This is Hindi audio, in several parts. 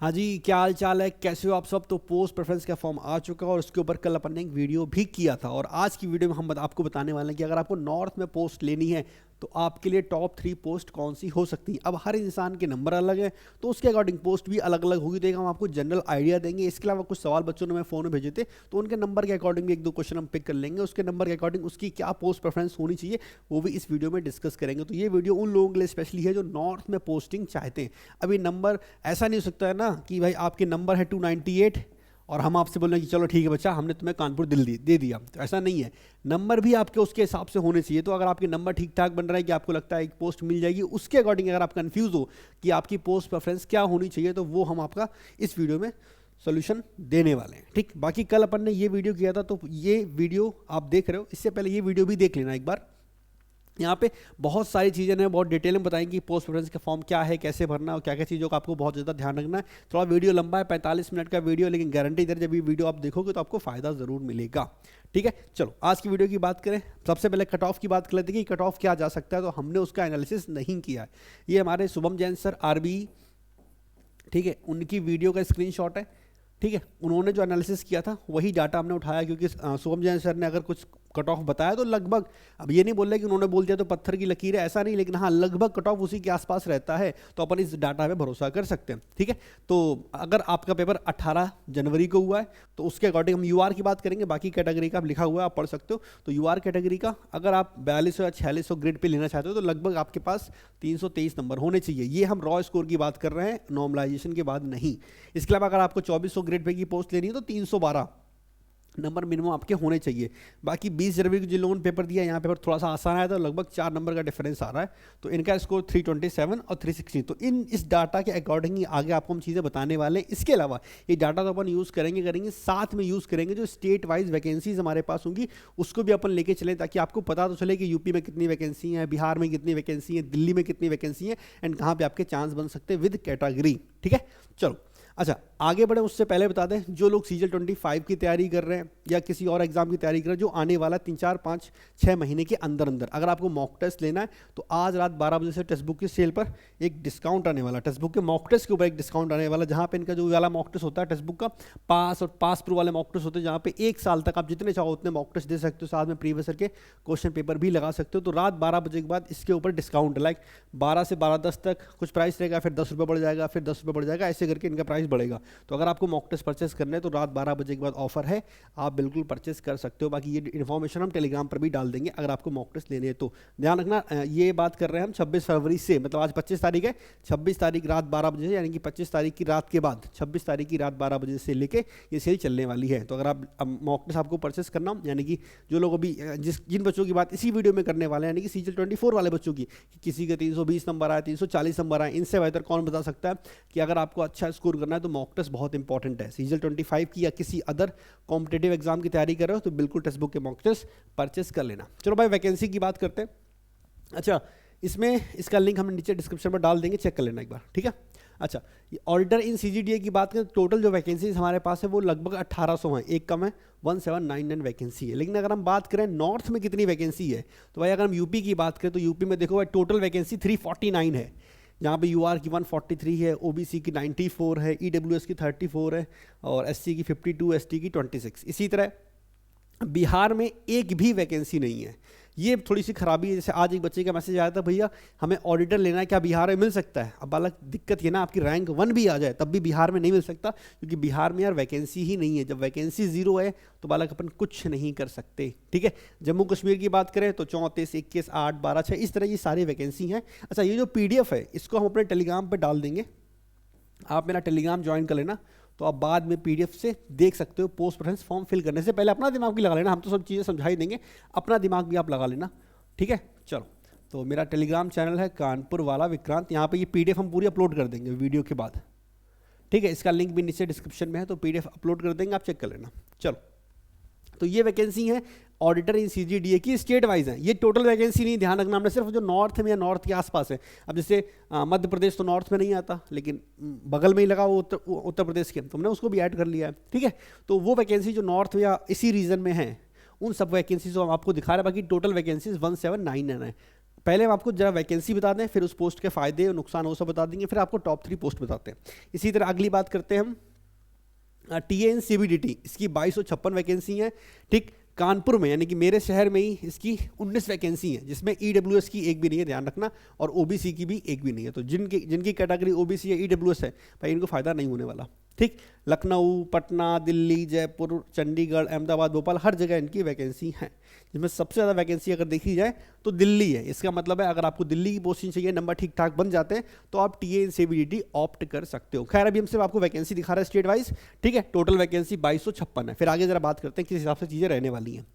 हाँ जी, क्या हाल चाल है, कैसे हो आप सब। तो पोस्ट प्रेफरेंस का फॉर्म आ चुका है और उसके ऊपर कल अपन ने एक वीडियो भी किया था। और आज की वीडियो में हम आपको बताने वाले हैं कि अगर आपको नॉर्थ में पोस्ट लेनी है तो आपके लिए टॉप 3 पोस्ट कौन सी हो सकती है। अब हर इंसान के नंबर अलग है तो उसके अकॉर्डिंग पोस्ट भी अलग अलग होगी। तो एक हम आपको जनरल आइडिया देंगे। इसके अलावा कुछ सवाल बच्चों ने मैं फ़ोन में भेजे थे तो उनके नंबर के अकॉर्डिंग भी एक दो क्वेश्चन हम पिक कर लेंगे। उसके नंबर के अकॉर्डिंग उसकी क्या पोस्ट प्रेफरेंस होनी चाहिए वो भी इस वीडियो में डिस्कस करेंगे। तो ये वीडियो उन लोगों के लिए स्पेशली है जो नॉर्थ में पोस्टिंग चाहते हैं। अभी नंबर ऐसा नहीं हो सकता है ना कि भाई आपके नंबर है 298 और हम आपसे बोल रहे हैं कि चलो ठीक है बच्चा, हमने तुम्हें कानपुर दिल्ली दे दिया। तो ऐसा नहीं है, नंबर भी आपके उसके हिसाब से होने चाहिए। तो अगर आपके नंबर ठीक ठाक बन रहा है कि आपको लगता है एक पोस्ट मिल जाएगी, उसके अकॉर्डिंग अगर आप कंफ्यूज हो कि आपकी पोस्ट प्रेफरेंस क्या होनी चाहिए तो वो हम आपका इस वीडियो में सोल्यूशन देने वाले हैं। ठीक, बाकी कल अपन ने ये वीडियो किया था तो ये वीडियो आप देख रहे हो, इससे पहले ये वीडियो भी देख लेना एक बार। यहाँ पे बहुत सारी चीज़ें हैं, बहुत डिटेल में बताएंगे पोस्ट प्रेफरेंस का फॉर्म क्या है, कैसे भरना है और क्या क्या चीज़ों का आपको बहुत ज़्यादा ध्यान रखना है। थोड़ा वीडियो लंबा है, 45 मिनट का वीडियो, लेकिन गारंटी दे जब ये वीडियो आप देखोगे तो आपको फ़ायदा ज़रूर मिलेगा। ठीक है, चलो आज की वीडियो की बात करें। सबसे पहले कट ऑफ की बात कर लेते हैं कि कट ऑफ क्या जा सकता है। तो हमने उसका एनालिसिस नहीं किया है। ये हमारे शुभम जैन सर आरबी, ठीक है, उनकी वीडियो का स्क्रीनशॉट है। ठीक है, उन्होंने जो एनालिसिस किया था वही डाटा हमने उठाया, क्योंकि शुभम जैन सर ने अगर कुछ कट ऑफ बताया तो लगभग, अब ये नहीं बोल रहे कि उन्होंने बोल दिया तो पत्थर की लकीर है, ऐसा नहीं, लेकिन हाँ लगभग कट ऑफ उसी के आसपास रहता है तो अपन इस डाटा पे भरोसा कर सकते हैं। ठीक है, तो अगर आपका पेपर 18 जनवरी को हुआ है तो उसके अकॉर्डिंग हम यूआर की बात करेंगे। बाकी कैटेगरी का आप लिखा हुआ है, आप पढ़ सकते हो। तो यूआर कैटेगरी का अगर आप 4200 या 4600 ग्रेड पे लेना चाहते हो तो लगभग आपके पास 323 नंबर होने चाहिए। ये हम रॉ स्कोर की बात कर रहे हैं, नॉर्मलाइजेशन के बाद नहीं। इसके अलावा अगर आपको 2400 ग्रेड पे की पोस्ट लेनी है तो 312 नंबर मिनिमम आपके होने चाहिए। बाकी 20 जनवरी को जिन लोगों ने पेपर दिया, यहाँ पेपर थोड़ा सा आसान आया था, लगभग 4 नंबर का डिफरेंस आ रहा है। तो इनका स्कोर 327 और 360। तो इस डाटा के अकॉर्डिंग ही आगे आपको हम चीज़ें बताने वाले हैं। इसके अलावा ये डाटा तो अपन यूज़ करेंगे साथ में यूज़ करेंगे जो स्टेट वाइज वैकेंसीज हमारे पास होंगी उसको भी अपन लेके चलें, ताकि आपको पता तो चले कि यूपी में कितनी वैकेंसी है, बिहार में कितनी वैकेंसी है, दिल्ली में कितनी वैकेंसी है एंड कहाँ पर आपके चांस बन सकते हैं विद कैटेगरी। ठीक है, चलो अच्छा आगे बढ़े उससे पहले बता दें, जो लोग सीजल 25 की तैयारी कर रहे हैं या किसी और एग्जाम की तैयारी कर रहे हैं जो आने वाला 3, 4, 5, 6 महीने के अंदर अंदर अगर आपको मॉक टेस्ट लेना है तो आज रात 12 बजे से टेक्स्ट बुक की सेल पर एक डिस्काउंट आने वाला, टेक्स्ट बुक के मॉक टेस्ट के ऊपर एक डिस्काउंट आने वाला, जहाँ पे इनका जो वाला मॉक टेस्ट होता है टेक्स्ट बुक का पास और पास प्रो वाले मॉक टेस्ट होते हैं, जहाँ पे 1 साल तक आप जितने चाहो उतने मॉक टेस्ट दे सकते हो, साथ में प्रीवियस ईयर के क्वेश्चन पेपर भी लगा सकते हो। तो रात 12 बजे के बाद इसके ऊपर डिस्काउंट लाइक 12 से 12:10 तक कुछ प्राइस रहेगा, फिर 10 रुपये बढ़ जाएगा, फिर 10 रुपये बढ़ जाएगा, ऐसे करके इनका प्राइस बढ़ेगा। तो अगर आपको मॉक टेस्ट परचेस करना है तो रात 12 बजे के बाद ऑफर है, आप बिल्कुल परचेस कर सकते हो। बाकी ये इन्फॉर्मेशन हम टेलीग्राम पर भी डाल देंगे अगर आपको मॉक टेस्ट लेने हैं तो। ध्यान रखना, ये बात कर रहे हैं हम 26 फरवरी से, मतलब आज 25 तारीख है, 26 तारीख रात 12 बजे, यानी कि 25 तारीख की रात के बाद 26 तारीख की रात 12 बजे से लेके ये सेल चलने वाली है। तो अगर आप मॉक टेस्ट आपको परचेस करना हो, यानी कि जो लोग अभी जिन बच्चों की बात इसी वीडियो में करने वाले हैं, यानी कि सीजल 24 वाले बच्चों की, किसी के 320 नंबर आए, 340 नंबर आए, इनसे बेहतर कौन बता सकता है कि अगर आपको अच्छा स्कोर करना है तो मॉक टेस्ट बहुत इंपॉर्टेंट है। सीजल 25 की या किसी अदर कॉम्पिटेटिव एग्जाम की तैयारी कर रहे हो तो बिल्कुल टेक्स्ट बुक के मॉक टेस्ट परचेस कर लेना। चलो भाई वैकेंसी की बात करते हैं। अच्छा, इसमें इसका लिंक हम नीचे डिस्क्रिप्शन में डाल देंगे, चेक कर लेना एक बार। ठीक है, अच्छा ऑडिटर इन सीजीडीए की बात करें, टोटल जो वैकेंसीज हमारे पास है वो लगभग 1800 हैं, एक कम है 1799 वैकेंसी है। लेकिन अगर हम बात करें नॉर्थ में कितनी वैकेंसी है तो भाई अगर हम यूपी की बात करें तो यूपी में देखो भाई टोटल वैकेंसी 349 है, जहाँ पे यूआर की 143 है, ओबीसी की 94 है, ईडब्ल्यूएस की 34 है और एससी की 52, एसटी की 26। इसी तरह बिहार में एक भी वैकेंसी नहीं है। ये थोड़ी सी खराबी है। जैसे आज एक बच्चे का मैसेज आया था, भैया हमें ऑडिटर लेना है, क्या बिहार में मिल सकता है। अब अलग दिक्कत ये ना, आपकी रैंक 1 भी आ जाए तब भी बिहार में नहीं मिल सकता, क्योंकि बिहार में यार वैकेंसी ही नहीं है। जब वैकेंसी 0 है तो बालक अपन कुछ नहीं कर सकते। ठीक है, जम्मू कश्मीर की बात करें तो 34, 21, 8, 12, 6 इस तरह ये सारी वैकेंसी हैं। अच्छा, ये जो PDF है इसको हम अपने टेलीग्राम पर डाल देंगे, आप मेरा टेलीग्राम ज्वाइन कर लेना, तो आप बाद में PDF से देख सकते हो। पोस्ट प्रेफरेंस फॉर्म फिल करने से पहले अपना दिमाग भी लगा लेना, हम तो सब चीज़ें समझा ही देंगे, अपना दिमाग भी आप लगा लेना। ठीक है, चलो तो मेरा टेलीग्राम चैनल है कानपुर वाला विक्रांत, यहाँ पे ये PDF हम पूरी अपलोड कर देंगे वीडियो के बाद। ठीक है, इसका लिंक भी नीचे डिस्क्रिप्शन में है, तो PDF अपलोड कर देंगे, आप चेक कर लेना। चलो, तो ये वैकेंसी है ऑडिटर इन सीजीडीए की, स्टेट वाइज है, ये टोटल वैकेंसी नहीं, ध्यान रखना हमने सिर्फ जो नॉर्थ में या नॉर्थ के आसपास है। अब जैसे मध्य प्रदेश तो नॉर्थ में नहीं आता, लेकिन बगल में ही लगा वो उत्तर प्रदेश के, तो हमने उसको भी ऐड कर लिया है। ठीक है, तो वो वैकेंसी जो नॉर्थ या इसी रीजन में है उन सब वैकेंसीज को हम आपको दिखा रहे हैं। बाकी टोटल वैकेंसीज 1799 है। पहले हम आपको जरा वैकेंसी बता दें, फिर उस पोस्ट के फायदे और नुकसान वो सब बता देंगे, फिर आपको टॉप 3 पोस्ट बताते हैं। इसी तरह अगली बात करते हैं हम TAN CBDT, इसकी 2256 वैकेंसी है। ठीक, कानपुर में यानी कि मेरे शहर में ही इसकी 19 वैकेंसी है, जिसमें EWS की एक भी नहीं है, ध्यान रखना, और OBC की भी एक भी नहीं है। तो जिनकी कैटेगरी OBC या EWS है भाई, इनको फायदा नहीं होने वाला। ठीक, लखनऊ, पटना, दिल्ली, जयपुर, चंडीगढ़, अहमदाबाद, भोपाल, हर जगह इनकी वैकेंसी है, जिसमें सबसे ज़्यादा वैकेंसी अगर देखी जाए तो दिल्ली है। इसका मतलब है अगर आपको दिल्ली की पोस्टिंग चाहिए, नंबर ठीक ठाक बन जाते हैं, तो आप TAN CBDT ऑप्ट कर सकते हो। खैर अभी हम सिर्फ आपको वैकेंसी दिखा रहे हैं स्टेट वाइज। ठीक है, टोटल वैकेंसी 2256 है। फिर आगे जरा बात करते हैं किस हिसाब से चीज़ें रहने वाली हैं।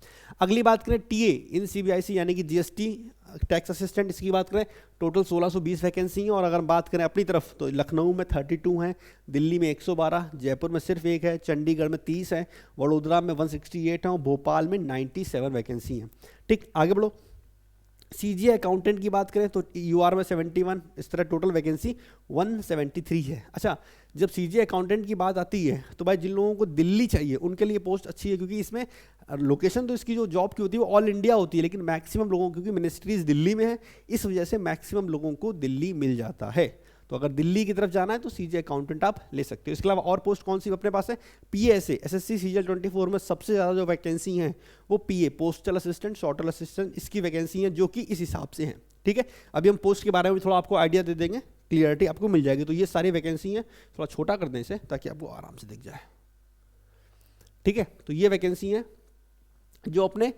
अगली बात करें TA इन CBIC यानी कि GST टैक्स असिस्टेंट, इसकी बात करें टोटल 1620 वैकेंसी है। और अगर हम बात करें अपनी तरफ तो लखनऊ में 32 हैं, दिल्ली में 112, जयपुर में सिर्फ एक है, चंडीगढ़ में 30 है, वडोदरा में 168 है और भोपाल में 97 वैकेंसी हैं। ठीक, आगे बढ़ो। CGI अकाउंटेंट की बात करें तो UR में 71, इस तरह टोटल वैकेंसी 173 है। अच्छा, जब CGI अकाउंटेंट की बात आती है तो भाई जिन लोगों को दिल्ली चाहिए उनके लिए पोस्ट अच्छी है, क्योंकि इसमें लोकेशन तो इसकी जो जॉब की होती है वो ऑल इंडिया होती है, लेकिन मैक्सिमम लोगों को, क्योंकि मिनिस्ट्रीज दिल्ली में है, इस वजह से मैक्सिमम लोगों को दिल्ली मिल जाता है। तो अगर दिल्ली की तरफ जाना है तो CGI अकाउंटेंट आप ले सकते हो। इसके अलावा और पोस्ट कौन सी अपने पास है? PSA SSC CGL 24 में सबसे ज़्यादा जो वैकेंसी हैं वो PA पोस्टल असिस्टेंट, शॉर्टल असिस्टेंट, इसकी वैकेंसी हैं, जो कि इस हिसाब से हैं। ठीक है, अभी हम पोस्ट के बारे में थोड़ा आपको आइडिया दे देंगे, क्लियरिटी आपको मिल जाएगी। तो ये सारी वैकेंसी हैं, थोड़ा छोटा कर दें इसे ताकि आपको आराम से दिख जाए। ठीक है, तो ये वैकेंसी हैं जो अपने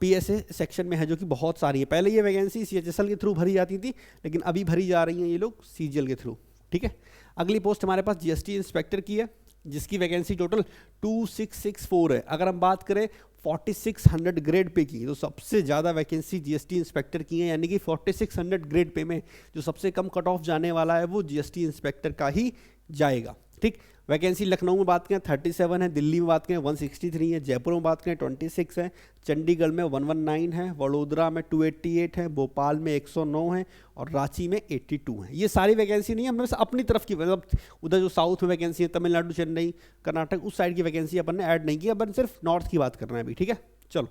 PSA सेक्शन में है, जो कि बहुत सारी है। पहले ये वैकेंसी CHSL के थ्रू भरी जाती थी, लेकिन अभी भरी जा रही हैं ये लोग CGL के थ्रू। ठीक है, अगली पोस्ट हमारे पास GST इंस्पेक्टर की है, जिसकी वैकेंसी टोटल 2664 है। अगर हम बात करें 4600 ग्रेड पे की, तो सबसे ज़्यादा वैकेंसी GST इंस्पेक्टर की है, यानी कि 4600 ग्रेड पे में जो सबसे कम कट ऑफ जाने वाला है वो GST इंस्पेक्टर का ही जाएगा। ठीक, वैकेंसी लखनऊ में बात करें 37 है, दिल्ली में बात करें 163 है, जयपुर में बात करें 26 है, चंडीगढ़ में 119 है, वडोदरा में 288 है, भोपाल में 109 है और रांची में 82 है। ये सारी वैकेंसी नहीं है, हमने अपनी तरफ की, मतलब उधर जो साउथ में वैकेंसी है, तमिलनाडु, चेन्नई, कर्नाटक, उस साइड की वैकेंसी अपन ने ऐड नहीं की, अपन सिर्फ नॉर्थ की बात कर रहे हैं अभी। ठीक है, चलो।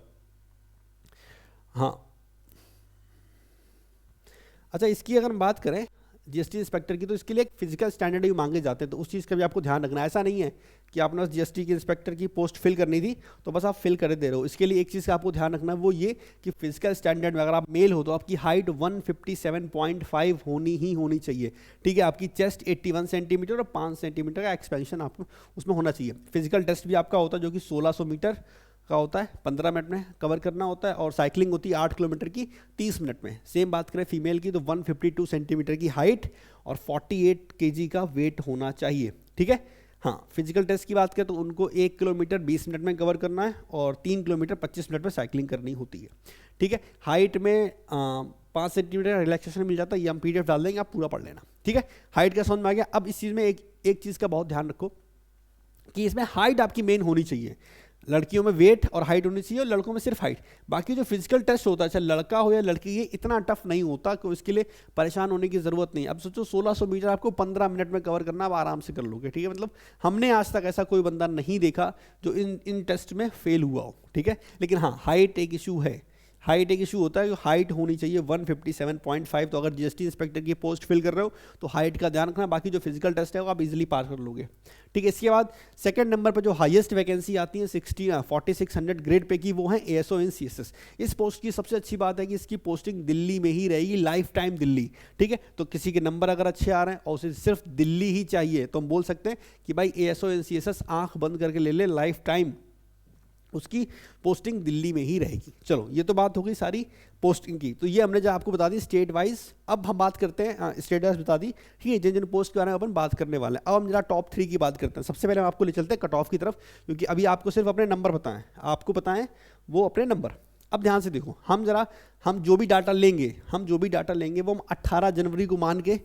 हाँ, अच्छा, इसकी अगर हम बात करें GST इंस्पेक्टर की, तो इसके लिए एक फिजिकल स्टैंडर्ड भी मांगे जाते हैं, तो उस चीज़ का भी आपको ध्यान रखना है। ऐसा नहीं है कि आपने बस GST के इंस्पेक्टर की पोस्ट फिल करनी थी तो बस आप फिल कर दे रहे हो। इसके लिए एक चीज़ का आपको ध्यान रखना है, वो ये कि फिजिकल स्टैंडर्ड में अगर आप मेल हो तो आपकी हाइट 157.5 होनी ही होनी चाहिए। ठीक है, आपकी चेस्ट 81 सेंटीमीटर और 5 सेंटीमीटर का एक्सपेंशन आपको उसमें होना चाहिए। फिजिकल टेस्ट भी आपका होता है, जो कि 1600 मीटर का होता है, 15 मिनट में कवर करना होता है, और साइकिलिंग होती है 8 किलोमीटर की 30 मिनट में। सेम बात करें फीमेल की तो 152 सेंटीमीटर की हाइट और 48 kg का वेट होना चाहिए। ठीक है, हाँ, फिजिकल टेस्ट की बात करें तो उनको 1 किलोमीटर 20 मिनट में कवर करना है और 3 किलोमीटर 25 मिनट में साइकिलिंग करनी होती है। ठीक है, हाइट में 5 सेंटीमीटर रिलैक्सेशन मिल जाता है, ये हम PDF डाल देंगे, आप पूरा पढ़ लेना। ठीक है, हाइट का समझ में आ गया। अब इस चीज़ में एक चीज़ का बहुत ध्यान रखो कि इसमें हाइट आपकी मेन होनी चाहिए। लड़कियों में वेट और हाइट होनी चाहिए और लड़कों में सिर्फ हाइट। बाकी जो फिजिकल टेस्ट होता है, चाहे लड़का हो या लड़की, ये इतना टफ नहीं होता कि इसके लिए परेशान होने की ज़रूरत नहीं। अब सोचो 1600 मीटर आपको 15 मिनट में कवर करना, आप आराम से कर लोगे। ठीक है, मतलब हमने आज तक ऐसा कोई बंदा नहीं देखा जो इन टेस्ट में फेल हुआ हो। ठीक है, लेकिन हाँ, हाइट एक इशू है, हाइट एक इशू होता है, जो हाइट होनी चाहिए 157.5। तो अगर GST इंस्पेक्टर की पोस्ट फिल कर रहे हो तो हाइट का ध्यान रखना, बाकी जो फिजिकल टेस्ट है वो आप इजीली पार कर लोगे। ठीक है, इसके बाद सेकंड नंबर पर जो हाईएस्ट वैकेंसी आती है 4600 ग्रेड पे की, वो है ASO इन CSS। इस पोस्ट की सबसे अच्छी बात है कि इसकी पोस्टिंग दिल्ली में ही रहेगी, लाइफ टाइम दिल्ली। ठीक है, तो किसी के नंबर अगर अच्छे आ रहे हैं और उसे सिर्फ दिल्ली ही चाहिए तो हम बोल सकते हैं कि भाई ASO इन CSS आँख बंद करके ले ले, लाइफ टाइम उसकी पोस्टिंग दिल्ली में ही रहेगी। चलो, ये तो बात हो गई सारी पोस्टिंग की, तो ये हमने जो आपको बता दी स्टेट वाइज। अब हम बात करते हैं, स्टेट वाइज बता दी, ठीक है, जिन जिन पोस्ट के बारे में अपन बात करने वाले हैं। अब हम जरा टॉप 3 की बात करते हैं। सबसे पहले हम आपको ले चलते हैं कट ऑफ की तरफ, क्योंकि अभी आपको सिर्फ अपने नंबर बताएं, आपको बताएं वो अपने नंबर। अब ध्यान से देखो, हम जो भी डाटा लेंगे वो हम 18 जनवरी को मान के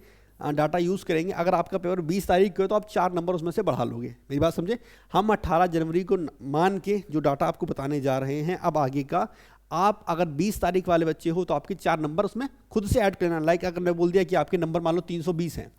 डाटा यूज़ करेंगे। अगर आपका पेपर 20 तारीख को है तो आप 4 नंबर उसमें से बढ़ा लोगे। मेरी बात समझे, हम 18 जनवरी को मान के जो डाटा आपको बताने जा रहे हैं अब आगे का, आप अगर 20 तारीख वाले बच्चे हो तो आपके 4 नंबर उसमें खुद से ऐड करना। लाइक अगर मैं बोल दिया कि आपके नंबर मान लो 320 हैं,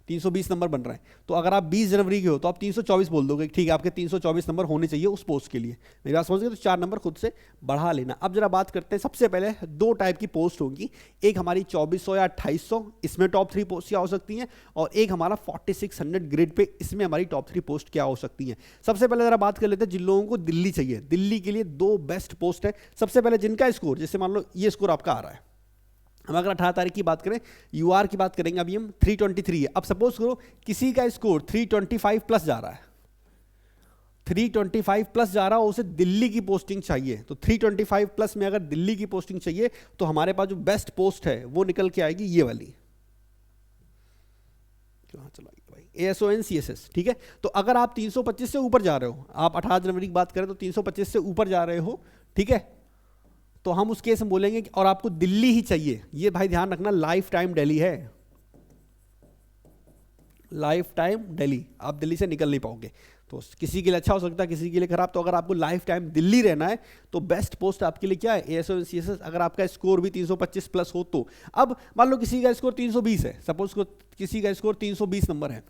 320 नंबर बन रहा है, तो अगर आप 20 जनवरी के हो तो आप 324 बोल दोगे, ठीक है आपके 324 नंबर होने चाहिए उस पोस्ट के लिए। मेरी बात समझ गए? तो 4 नंबर खुद से बढ़ा लेना। अब जरा बात करते हैं, सबसे पहले 2 टाइप की पोस्ट होगी, एक हमारी 2400 या 2800, इसमें टॉप 3 पोस्ट क्या हो सकती हैं, और एक हमारा 4600 ग्रेड पे, इसमें हमारी टॉप 3 पोस्ट क्या हो सकती हैं। सबसे पहले जरा बात कर लेते हैं जिन लोगों को दिल्ली चाहिए, दिल्ली के लिए 2 बेस्ट पोस्ट है। सबसे पहले जिनका स्कोर, जैसे मान लो ये स्कोर आपका आ रहा है, हम अगर 18 तारीख की बात करें, यूआर की बात करेंगे, अभी हम 323 है। अब सपोज करो किसी का स्कोर 325 प्लस जा रहा है, 325 प्लस जा रहा हो, उसे दिल्ली की पोस्टिंग चाहिए, तो 325 प्लस में अगर दिल्ली की पोस्टिंग चाहिए तो हमारे पास जो बेस्ट पोस्ट है वो निकल के आएगी ये वाली, ASON CSS, ठीक है। तो अगर आप 325 से ऊपर जा रहे हो, आप 18 जनवरी की बात करें तो 325 से ऊपर जा रहे हो, ठीक है, तो हम उस केस में बोलेंगे और आपको दिल्ली ही चाहिए, ये भाई ध्यान रखना लाइफ टाइम दिल्ली है, लाइफ टाइम दिल्ली, आप दिल्ली से निकल नहीं पाओगे। तो किसी के लिए अच्छा हो सकता है, किसी के लिए खराब। तो अगर आपको लाइफ टाइम दिल्ली रहना है तो बेस्ट पोस्ट आपके लिए क्या है, ASON CSS। अगर आपका स्कोर भी 325 प्लस हो तो, अब मान लो किसी का स्कोर 320 है, सपोज को किसी का स्कोर 320 नंबर है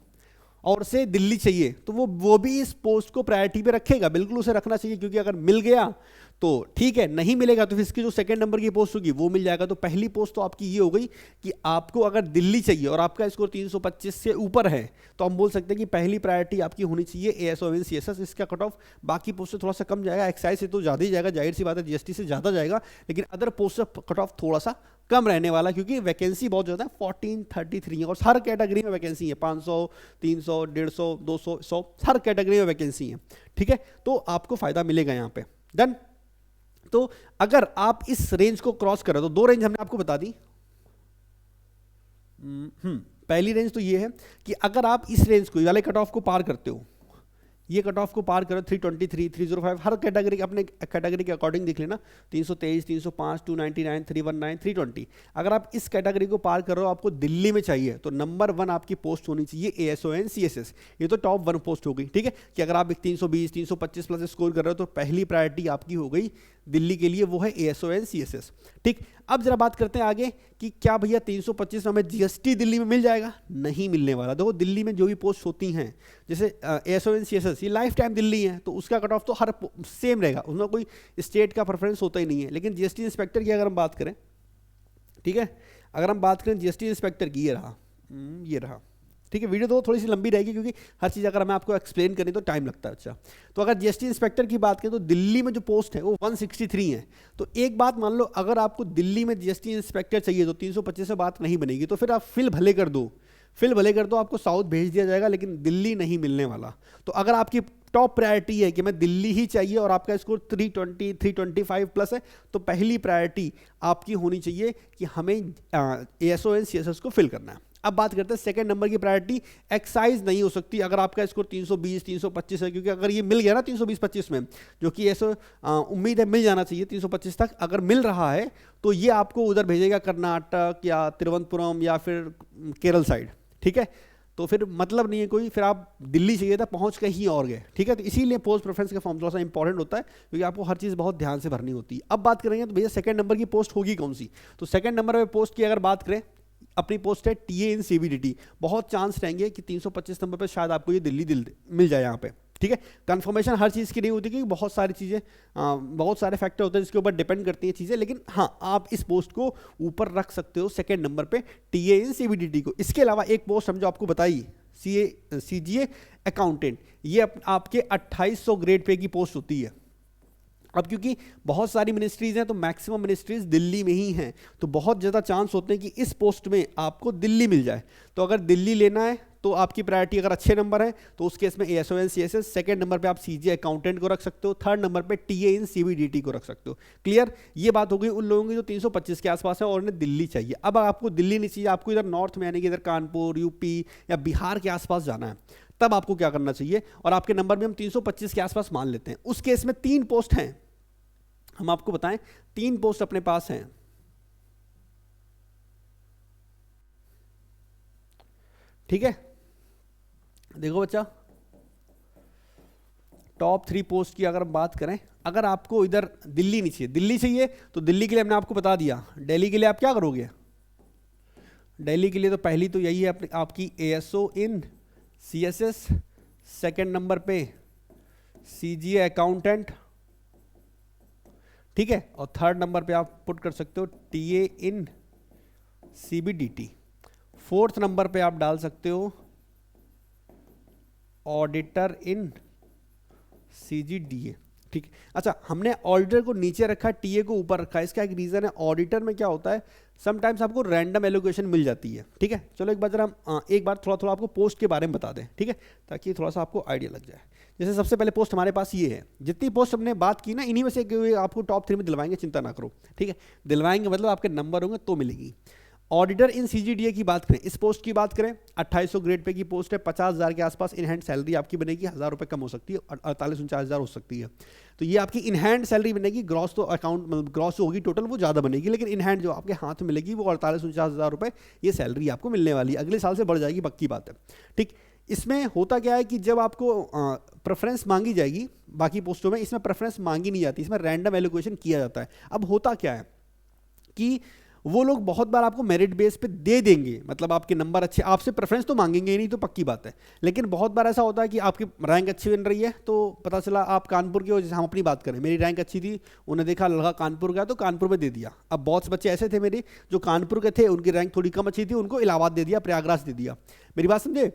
और उसे दिल्ली चाहिए, तो वो भी इस पोस्ट को प्रायोरिटी पे रखेगा, बिल्कुल उसे रखना चाहिए, क्योंकि अगर मिल गया तो ठीक है, नहीं मिलेगा तो फिर इसकी जो सेकंड नंबर की पोस्ट होगी वो मिल जाएगा। तो पहली पोस्ट तो आपकी ये हो गई कि आपको अगर दिल्ली चाहिए और आपका स्कोर 325 से ऊपर है तो हम बोल सकते हैं कि पहली प्रायोरिटी आपकी होनी चाहिए ASON CSS। इसका कट ऑफ बाकी पोस्ट से थोड़ा सा कम जाएगा, एक्साइज से तो ज़्यादा ही जाएगा, जाहिर सी बात है, GST से ज़्यादा जाएगा, लेकिन अदर पोस्ट से कट ऑफ थोड़ा सा कम रहने वाला, क्योंकि वैकेंसी बहुत ज़्यादा है, 1433 है और हर कैटेगरी में वैकेंसी है, 500, 300, 150, 200, 100, हर कैटेगरी में वैकेंसी है, ठीक है। तो आपको फायदा मिलेगा यहाँ पे। डन। तो अगर आप इस रेंज को क्रॉस करें, तो 2 रेंज हमने आपको बता दी। पहली रेंज तो ये है कि अगर आप इस रेंज को, वाले कट ऑफ को पार करते हो, ये कट ऑफ को पार करो, 323, 305, हर कैटेगरी अपने कैटेगरी के अकॉर्डिंग देख लेना, 323, 305, 299, 319, 320। अगर आप इस कैटेगरी को पार कर रहे हो, आपको दिल्ली में चाहिए, तो नंबर 1 आपकी पोस्ट होनी चाहिए ASON CSS। ये तो टॉप 1 पोस्ट हो गई, ठीक है, कि अगर आप 320, 325 प्लस स्कोर कर रहे हो तो पहली प्रायोरिटी आपकी हो गई दिल्ली के लिए, वो है ASON CSS, ठीक। अब जरा बात करते हैं आगे कि क्या भैया 325 में हमें GST दिल्ली में मिल जाएगा? नहीं मिलने वाला। देखो दिल्ली में जो भी पोस्ट होती हैं, जैसे ASON CSS, ये लाइफ टाइम दिल्ली है, तो उसका कट ऑफ तो हर सेम रहेगा, उसमें कोई स्टेट का प्रेफरेंस होता ही नहीं है। लेकिन GST इंस्पेक्टर की अगर हम बात करें, ठीक है, अगर हम बात करें GST इंस्पेक्टर की, ये रहा, ठीक है। वीडियो तो थोड़ी सी लंबी रहेगी क्योंकि हर चीज़ अगर मैं आपको एक्सप्लेन करें तो टाइम लगता है। अच्छा, तो अगर GST इंस्पेक्टर की बात करें तो दिल्ली में जो पोस्ट है वो 163 है। तो एक बात मान लो, अगर आपको दिल्ली में GST इंस्पेक्टर चाहिए तो 325 से बात नहीं बनेगी, तो फिर आप फिल भले कर दो, आपको साउथ भेज दिया जाएगा, लेकिन दिल्ली नहीं मिलने वाला। तो अगर आपकी टॉप प्रायोरिटी है कि मैं दिल्ली ही चाहिए और आपका स्कोर 320, 325 प्लस है, तो पहली प्रायोरिटी आपकी होनी चाहिए कि हमें ASON CSS को फिल करना है। अब बात करते हैं सेकंड नंबर की प्रायोरिटी, एक्साइज नहीं हो सकती अगर आपका स्कोर 320, 325 है, क्योंकि अगर ये मिल गया ना 320-25 में, जो कि ऐसे उम्मीद है मिल जाना चाहिए 325 तक, अगर मिल रहा है तो ये आपको उधर भेजेगा कर्नाटक या तिरुवनंतपुरम या फिर केरल साइड, ठीक है। तो फिर मतलब नहीं है कोई, फिर आप दिल्ली चाहिए था, पहुंच कहीं और गए, ठीक है। तो इसीलिए पोस्ट प्रेफरेंस का फॉर्म थोड़ा सा इंपॉर्टेंट होता है, क्योंकि आपको हर चीज़ बहुत ध्यान से भरनी होती है। अब बात करेंगे तो भैया सेकंड नंबर की पोस्ट होगी कौन सी, तो सेकंड नंबर पे पोस्ट की अगर बात करें, अपनी पोस्ट है TA इन CBDT। बहुत चांस रहेंगे कि 325 नंबर पे शायद आपको ये दिल्ली मिल जाए यहाँ पे, ठीक है। कंफर्मेशन हर चीज़ की नहीं होती, क्योंकि बहुत सारी चीज़ें, बहुत सारे फैक्टर होते हैं जिसके ऊपर डिपेंड करती हैं चीज़ें, लेकिन हाँ आप इस पोस्ट को ऊपर रख सकते हो सेकेंड नंबर पे, TA इन CBDT को। इसके अलावा एक पोस्ट हम जो आपको बताई, CGA अकाउंटेंट, ये आपके 2800 ग्रेड पे की पोस्ट होती है। अब क्योंकि बहुत सारी मिनिस्ट्रीज हैं तो मैक्सिमम मिनिस्ट्रीज दिल्ली में ही हैं, तो बहुत ज़्यादा चांस होते हैं कि इस पोस्ट में आपको दिल्ली मिल जाए। तो अगर दिल्ली लेना है तो आपकी प्रायोरिटी अगर अच्छे नंबर है तो उस केस में ASON CSS, सेकंड नंबर पे आप CGA अकाउंटेंट को रख सकते हो, थर्ड नंबर पे TA इन CBDT को रख सकते हो। क्लियर? ये बात हो गई उन लोगों की जो 325 के आसपास है और उन्हें दिल्ली चाहिए। अब आपको दिल्ली नहीं चाहिए, आपको इधर नॉर्थ में यानी कि इधर कानपुर, UP या बिहार के आसपास जाना है, तब आपको क्या करना चाहिए, और आपके नंबर में हम 325 के आसपास मान लेते हैं। उस केस में 3 पोस्ट हैं, हम आपको बताएं 3 पोस्ट अपने पास हैं। ठीक है, देखो बच्चा, टॉप 3 पोस्ट की अगर हम बात करें, अगर आपको इधर दिल्ली नहीं चाहिए, दिल्ली चाहिए तो दिल्ली के लिए हमने आपको बता दिया, दिल्ली के लिए आप क्या करोगे, दिल्ली के लिए तो पहली तो यही है आपकी ASO इन CSS, सेकंड नंबर पे CGA अकाउंटेंट, ठीक है, और थर्ड नंबर पे आप पुट कर सकते हो TA इन CBDT, फोर्थ नंबर पे आप डाल सकते हो ऑडिटर इन CGDA, ठीक है। अच्छा, हमने ऑडिटर को नीचे रखा, टीए को ऊपर रखा, इसका एक रीजन है। ऑडिटर में क्या होता है, समटाइम्स आपको रैंडम एलोकेशन मिल जाती है, ठीक है। चलो एक बार जरा एक बार थोड़ा थोड़ा आपको पोस्ट के बारे में बता दें, ठीक है, ताकि थोड़ा सा आपको आइडिया लग जाए। जैसे सबसे पहले पोस्ट हमारे पास ये है, जितनी पोस्ट हमने बात की ना, इन्हीं में से आपको टॉप 3 में दिलवाएंगे, चिंता ना करो, ठीक है। दिलवाएंगे मतलब आपके नंबर होंगे तो मिलेगी। ऑडिटर इन CGDA की बात करें, इस पोस्ट की बात करें, 2800 ग्रेड पे की पोस्ट है, 50,000 के आसपास इन हैंड सैलरी आपकी बनेगी, 1,000 रुपये कम हो सकती है, 48-49,000 हो सकती है। तो ये आपकी इन हैंड सैलरी बनेगी। ग्रॉस तो अकाउंट मतलब ग्रॉस जो होगी टोटल वो ज़्यादा बनेगी, लेकिन इन हैंड जो आपके हाथ में मिलेगी वो 48-49,000 रुपये ये सैलरी आपको मिलने वाली है। अगले साल से बढ़ जाएगी, पक्की बात है, ठीक। इसमें होता क्या है कि जब आपको प्रेफरेंस मांगी जाएगी, बाकी पोस्टों में इसमें प्रेफरेंस मांगी नहीं जाती, इसमें रैंडम एलोकेशन किया जाता है। अब होता क्या है कि वो लोग बहुत बार आपको मेरिट बेस पे दे देंगे, मतलब आपके नंबर अच्छे, आपसे प्रेफरेंस तो मांगेंगे ही नहीं, तो पक्की बात है। लेकिन बहुत बार ऐसा होता है कि आपकी रैंक अच्छी बन रही है, तो पता चला आप कानपुर के हो, जैसे हम अपनी बात करें, मेरी रैंक अच्छी थी, उन्हें देखा लड़का कानपुर का तो कानपुर में दे दिया। अब बहुत से बच्चे ऐसे थे मेरे जो कानपुर के थे, उनकी रैंक थोड़ी कम अच्छी थी, उनको इलाहाबाद दे दिया, प्रयागराज दे दिया। मेरी बात समझे।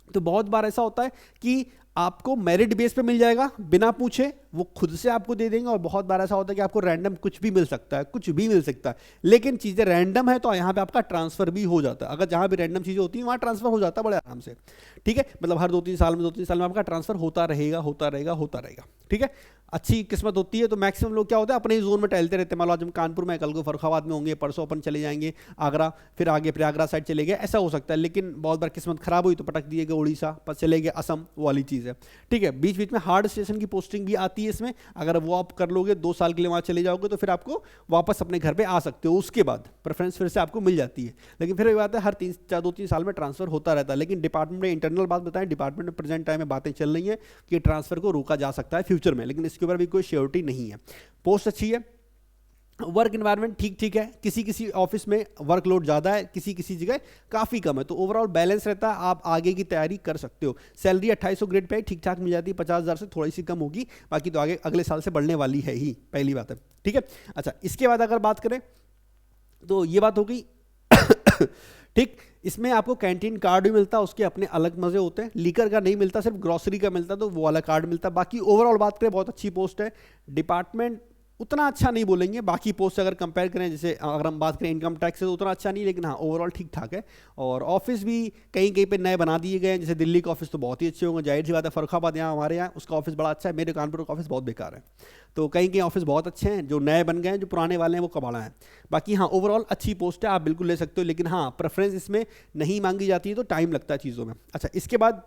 तो बहुत बार ऐसा होता है कि आपको मेरिट बेस पे मिल जाएगा, बिना पूछे वो खुद से आपको दे देंगे, और बहुत बार ऐसा होता है कि आपको रैंडम कुछ भी मिल सकता है, कुछ भी मिल सकता है। लेकिन चीज़ें रैंडम है तो यहाँ पे आपका ट्रांसफर भी हो जाता है। अगर जहाँ भी रैंडम चीज़ें होती हैं वहाँ ट्रांसफर हो जाता है बड़े आराम से, ठीक है। मतलब हर 2-3 साल में आपका ट्रांसफर होता रहेगा, होता रहेगा, होता रहेगा, ठीक है। अच्छी किस्मत होती है तो मैक्सिमम लोग क्या होता है, अपने ही जोन में टहलते रहते हैं। मान लो आज हम कानपुर में, कल को फरुखाबाद में होंगे, परसों अपन चले जाएंगे आगरा, फिर आगे प्रयागराज साइड चले गए, ऐसा हो सकता है। लेकिन बहुत बार किस्मत खराब हुई तो पटक दिए गए उड़ीसा, पर चले गए असम, वो वाली चीज़ है, ठीक है। बीच बीच में हार्ड स्टेशन की पोस्टिंग भी आती है इसमें, अगर वो आप कर लोगे 2 साल के लिए वहाँ चले जाओगे तो फिर आपको वापस अपने घर पे आ सकते हो, उसके बाद प्रेफरेंस फिर से आपको मिल जाती है। लेकिन फिर ये बात है, हर 2-3 साल में ट्रांसफर होता रहता है। लेकिन डिपार्टमेंट में इंटरनल बात बताएं, डिपार्टमेंट में प्रेजेंट टाइम में बातें चल रही हैं कि ट्रांसफर को रोका जा सकता है फ्यूचर में, लेकिन इसके ऊपर भी कोई श्योरिटी नहीं है। पोस्ट अच्छी है, वर्क एनवायरनमेंट ठीक ठीक है, किसी किसी ऑफिस में वर्कलोड ज़्यादा है, किसी किसी जगह काफ़ी कम है, तो ओवरऑल बैलेंस रहता है, आप आगे की तैयारी कर सकते हो। सैलरी 2800 ग्रेड पे ठीक ठाक मिल जाती है, 50,000 से थोड़ी सी कम होगी, बाकी तो आगे अगले साल से बढ़ने वाली है ही, पहली बात है, ठीक है। अच्छा, इसके बाद अगर बात करें तो ये बात हो गई ठीक। इसमें आपको कैंटीन कार्ड भी मिलता है, उसके अपने अलग मजे होते हैं, लीकर का नहीं मिलता, सिर्फ ग्रोसरी का मिलता है, तो वो वाला कार्ड मिलता है। बाकी ओवरऑल बात करें बहुत अच्छी पोस्ट है। डिपार्टमेंट उतना अच्छा नहीं बोलेंगे, बाकी पोस्ट अगर कंपेयर करें, जैसे अगर हम बात करें इनकम टैक्स से तो उतना अच्छा नहीं, लेकिन हाँ ओवरऑल ठीक ठाक है। और ऑफिस भी कहीं कहीं पे नए बना दिए गए हैं, जैसे दिल्ली का ऑफिस तो बहुत ही अच्छे होंगे, जाहिर सी बात है। फरुखाबाद यहाँ हमारे यहाँ उसका ऑफिस बड़ा अच्छा है, मेरे कानपुर का ऑफिस बहुत बेकार है। तो कहीं कहीं ऑफिस बहुत अच्छे हैं, जो नए बन गए हैं, जो पुराने वाले हैं वो कबाड़ा है। बाकी हाँ ओवरऑल अच्छी पोस्ट है, आप बिल्कुल ले सकते हो, लेकिन हाँ प्रेफरेंस इसमें नहीं मांगी जाती है, तो टाइम लगता है चीज़ों में। अच्छा, इसके बाद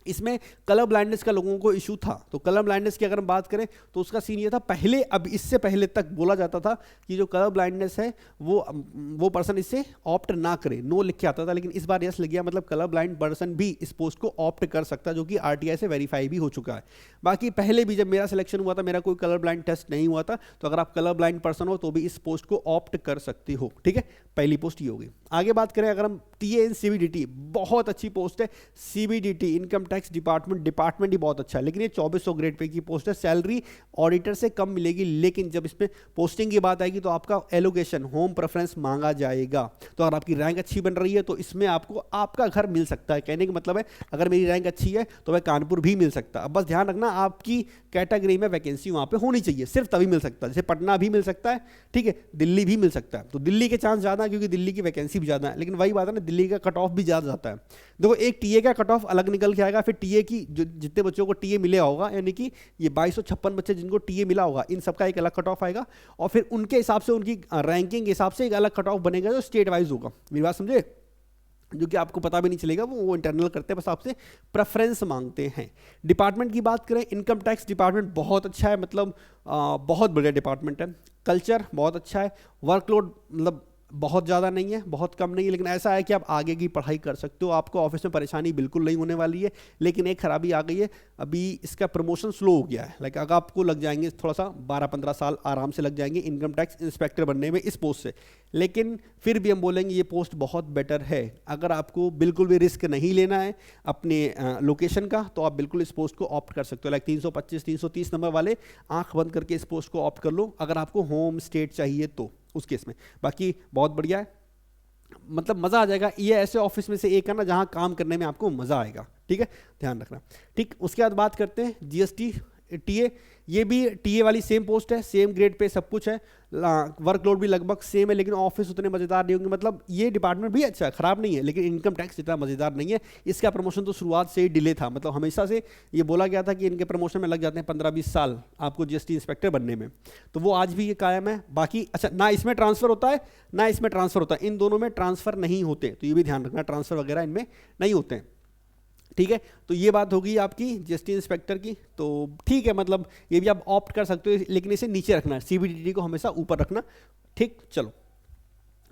इसमें कलर ब्लाइंडनेस का लोगों को इशू था, तो कलर ब्लाइंडनेस की अगर हम बात करें तो उसका सीन ये था, पहले अब इससे पहले तक बोला जाता था कि जो कलर ब्लाइंडनेस है वो पर्सन इससे ऑप्ट ना करे, नो लिख के आता था। लेकिन इस बार यस लग गया, मतलब कलर ब्लाइंड पर्सन भी इस पोस्ट को ऑप्ट कर सकता है, जो कि आरटीआई से वेरीफाई भी हो चुका है। बाकी पहले भी जब मेरा सिलेक्शन हुआ था, मेरा कोई कलर ब्लाइंड टेस्ट नहीं हुआ था, तो अगर आप कलर ब्लाइंड पर्सन हो तो भी इस पोस्ट को ऑप्ट कर सकते हो, ठीक है। पहली पोस्ट ये होगी। आगे बात करें अगर हम टीए इन सीबीडीटी, बहुत अच्छी पोस्ट है सीबीडीटी, इनकम टैक्स डिपार्टमेंट ही बहुत अच्छा है, लेकिन ये 2400 ग्रेड पे की पोस्ट है। सैलरी ऑडिटर से कम मिलेगी, लेकिन जब इसमें पोस्टिंग की बात आएगी तो आपका एलोकेशन होम प्रेफरेंस मांगा जाएगा। तो अगर आपकी रैंक अच्छी बन रही है तो इसमें आपको आपका घर मिल सकता है। कहने का मतलब है अगर मेरी रैंक अच्छी है तो वह कानपुर भी मिल सकता है। अब बस ध्यान रखना आपकी कैटेगरी में वैकेंसी वहाँ पे होनी चाहिए, सिर्फ तभी मिल सकता है। जैसे पटना भी मिल सकता है, ठीक है, दिल्ली भी मिल सकता है। तो दिल्ली के चांस ज़्यादा है क्योंकि दिल्ली की वैकेंसी भी ज़्यादा है, लेकिन वही बात है ना, दिल्ली का कट ऑफ भी ज़्यादा जाता है। देखो एक टीए का कट ऑफ अलग निकल के आएगा, फिर टीए की जो जितने बच्चों को टीए मिला होगा, यानी कि ये 2256 बच्चे जिनको टीए मिला होगा, इन सबका एक अलग कट ऑफ आएगा, और फिर उनके हिसाब से उनकी रैंकिंग के हिसाब से एक अलग कट ऑफ बनेगा जो स्टेट वाइज होगा। मेरी बात समझे, जो कि आपको पता भी नहीं चलेगा, वो इंटरनल करते हैं, बस आपसे प्रेफरेंस मांगते हैं। डिपार्टमेंट की बात करें, इनकम टैक्स डिपार्टमेंट बहुत अच्छा है, मतलब बहुत बढ़िया डिपार्टमेंट है। कल्चर बहुत अच्छा है, वर्कलोड मतलब बहुत ज़्यादा नहीं है, बहुत कम नहीं है, लेकिन ऐसा है कि आप आगे की पढ़ाई कर सकते हो, आपको ऑफिस में परेशानी बिल्कुल नहीं होने वाली है। लेकिन एक खराबी आ गई है, अभी इसका प्रमोशन स्लो हो गया है। लाइक अगर आपको लग जाएंगे थोड़ा सा 12-15 साल आराम से लग जाएंगे इनकम टैक्स इंस्पेक्टर बनने में इस पोस्ट से। लेकिन फिर भी हम बोलेंगे ये पोस्ट बहुत बेटर है। अगर आपको बिल्कुल भी रिस्क नहीं लेना है अपने लोकेशन का, तो आप बिल्कुल इस पोस्ट को ऑप्ट कर सकते हो। लाइक 325 330 नंबर वाले आंख बंद करके इस पोस्ट को ऑप्ट कर लो, अगर आपको होम स्टेट चाहिए तो उस केस में। बाकी बहुत बढ़िया है, मतलब मज़ा आ जाएगा। ये ऐसे ऑफिस में से एक है ना जहाँ काम करने में आपको मज़ा आएगा, ठीक है, ध्यान रखना। ठीक, उसके बाद बात करते हैं जीएसटी टीए। ये भी टीए वाली सेम पोस्ट है, सेम ग्रेड पे सब कुछ है, वर्कलोड भी लगभग सेम है, लेकिन ऑफिस उतने मज़ेदार नहीं होंगे। मतलब ये डिपार्टमेंट भी अच्छा है, ख़राब नहीं है, लेकिन इनकम टैक्स इतना मज़ेदार नहीं है। इसका प्रमोशन तो शुरुआत से ही डिले था, मतलब हमेशा से ये बोला गया था कि इनके प्रमोशन में लग जाते हैं 15-20 साल आपको जीएसटी इंस्पेक्टर बनने में, तो वो आज भी ये कायम है। बाकी अच्छा, ना इसमें ट्रांसफ़र होता है ना इसमें ट्रांसफ़र होता है, इन दोनों में ट्रांसफ़र नहीं होते, तो ये भी ध्यान रखना, ट्रांसफ़र वगैरह इनमें नहीं होते हैं, ठीक है। तो ये बात होगी आपकी जीएसटी इंस्पेक्टर की, तो ठीक है, मतलब ये भी आप ऑप्ट कर सकते हो, लेकिन इसे नीचे रखना है, सीबीडीटी को हमेशा ऊपर रखना, ठीक। चलो,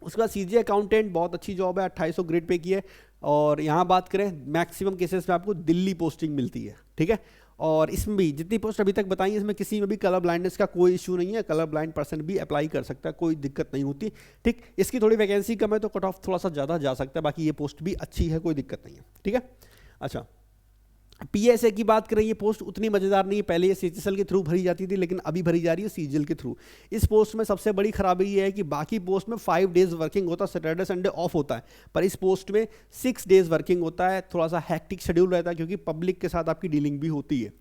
उसके बाद सीजीए अकाउंटेंट, बहुत अच्छी जॉब है, 2800 ग्रेड पे की है। और यहाँ बात करें मैक्सिमम केसेस में आपको दिल्ली पोस्टिंग मिलती है, ठीक है। और इसमें भी जितनी पोस्ट अभी तक बताई है, इसमें किसी में भी कलर ब्लाइंडनेस का कोई इशू नहीं है, कलर ब्लाइंड पर्सन भी अप्लाई कर सकता है, कोई दिक्कत नहीं होती, ठीक। इसकी थोड़ी वैकेंसी कम है तो कट ऑफ थोड़ा सा ज़्यादा जा सकता है, बाकी ये पोस्ट भी अच्छी है, कोई दिक्कत नहीं है, ठीक है। अच्छा, पीएसए की बात करें, ये पोस्ट उतनी मज़ेदार नहीं है, पहले ये सीजीएल के थ्रू भरी जाती थी, लेकिन अभी भरी जा रही है सीजीएल के थ्रू। इस पोस्ट में सबसे बड़ी खराबी ये है कि बाकी पोस्ट में 5 डेज वर्किंग होता है, सैटरडे संडे ऑफ होता है, पर इस पोस्ट में 6 डेज वर्किंग होता है। थोड़ा सा हैक्टिक शेड्यूल रहता है, क्योंकि पब्लिक के साथ आपकी डीलिंग भी होती है,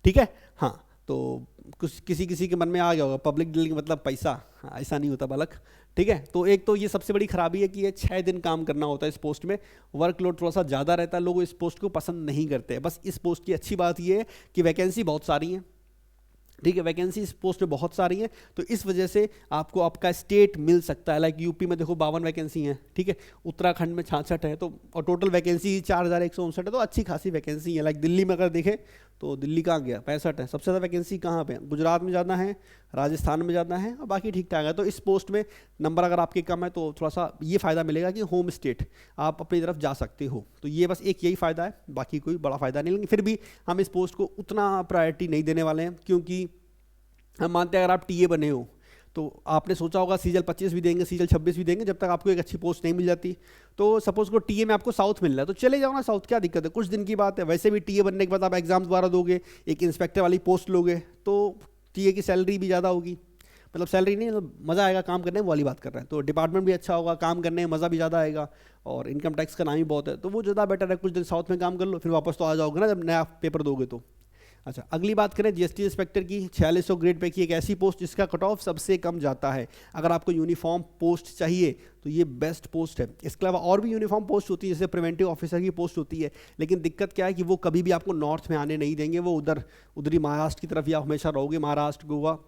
ठीक है। हाँ, तो कुछ किसी के मन में आ गया होगा पब्लिक डीलिंग मतलब पैसा, हाँ, ऐसा नहीं होता बालक, ठीक है। तो एक तो ये सबसे बड़ी खराबी है कि ये 6 दिन काम करना होता है इस पोस्ट में, वर्कलोड थोड़ा सा ज़्यादा रहता है, लोग इस पोस्ट को पसंद नहीं करते हैं। बस इस पोस्ट की अच्छी बात ये है कि वैकेंसी बहुत सारी हैं, ठीक है, वैकेंसी इस पोस्ट में बहुत सारी हैं, तो इस वजह से आपको आपका स्टेट मिल सकता है। लाइक यूपी में देखो 52 वैकेंसी हैं, ठीक है, उत्तराखंड में 66 है, तो और टोटल वैकेंसी 4159 है, तो अच्छी खासी वैकेंसी है। लाइक दिल्ली में अगर देखें तो दिल्ली कहाँ गया, 65 है, सबसे ज़्यादा वैकेंसी कहाँ पे है, गुजरात में ज़्यादा है, राजस्थान में ज़्यादा है, और बाकी ठीक ठाक है। तो इस पोस्ट में नंबर अगर आपके कम है तो थोड़ा सा ये फ़ायदा मिलेगा कि होम स्टेट आप अपनी तरफ जा सकते हो, तो ये बस एक यही फ़ायदा है, बाकी कोई बड़ा फ़ायदा नहीं। लेकिन फिर भी हम इस पोस्ट को उतना प्रायोरिटी नहीं देने वाले हैं, क्योंकि हम मानते हैं अगर आप टीए बने हो तो आपने सोचा होगा सीजल 25 भी देंगे, सीजल 26 भी देंगे, जब तक आपको एक अच्छी पोस्ट नहीं मिल जाती। तो सपोज को टीए में आपको साउथ मिल रहा है तो चले जाओ ना साउथ, क्या दिक्कत है, कुछ दिन की बात है। वैसे भी टीए बनने के बाद आप एग्जाम दोबारा दोगे, एक इंस्पेक्टर वाली पोस्ट लोगे, तो टीए की सैलरी भी ज़्यादा होगी, मतलब सैलरी नहीं, मतलब मज़ा आएगा काम करने में, वाली बात कर रहे हैं। तो डिपार्टमेंट भी अच्छा होगा, काम करने में मज़ा भी ज़्यादा आएगा, और इनकम टैक्स का नाम ही बहुत है, तो वो ज़्यादा बेटर है। कुछ दिन साउथ में काम कर लो, फिर वापस तो आ जाओगे ना जब नया पेपर दोगे तो। अच्छा, अगली बात करें जीएसटी इंस्पेक्टर की, 4600 ग्रेड पे की एक ऐसी पोस्ट जिसका कट ऑफ सबसे कम जाता है। अगर आपको यूनिफॉर्म पोस्ट चाहिए तो ये बेस्ट पोस्ट है। इसके अलावा और भी यूनिफॉर्म पोस्ट होती है, जैसे प्रिवेंटिव ऑफिसर की पोस्ट होती है, लेकिन दिक्कत क्या है कि वो कभी भी आपको नॉर्थ में आने नहीं देंगे, वो उधरी महाराष्ट्र की तरफ या हमेशा रहोगे, महाराष्ट्र, गोवा,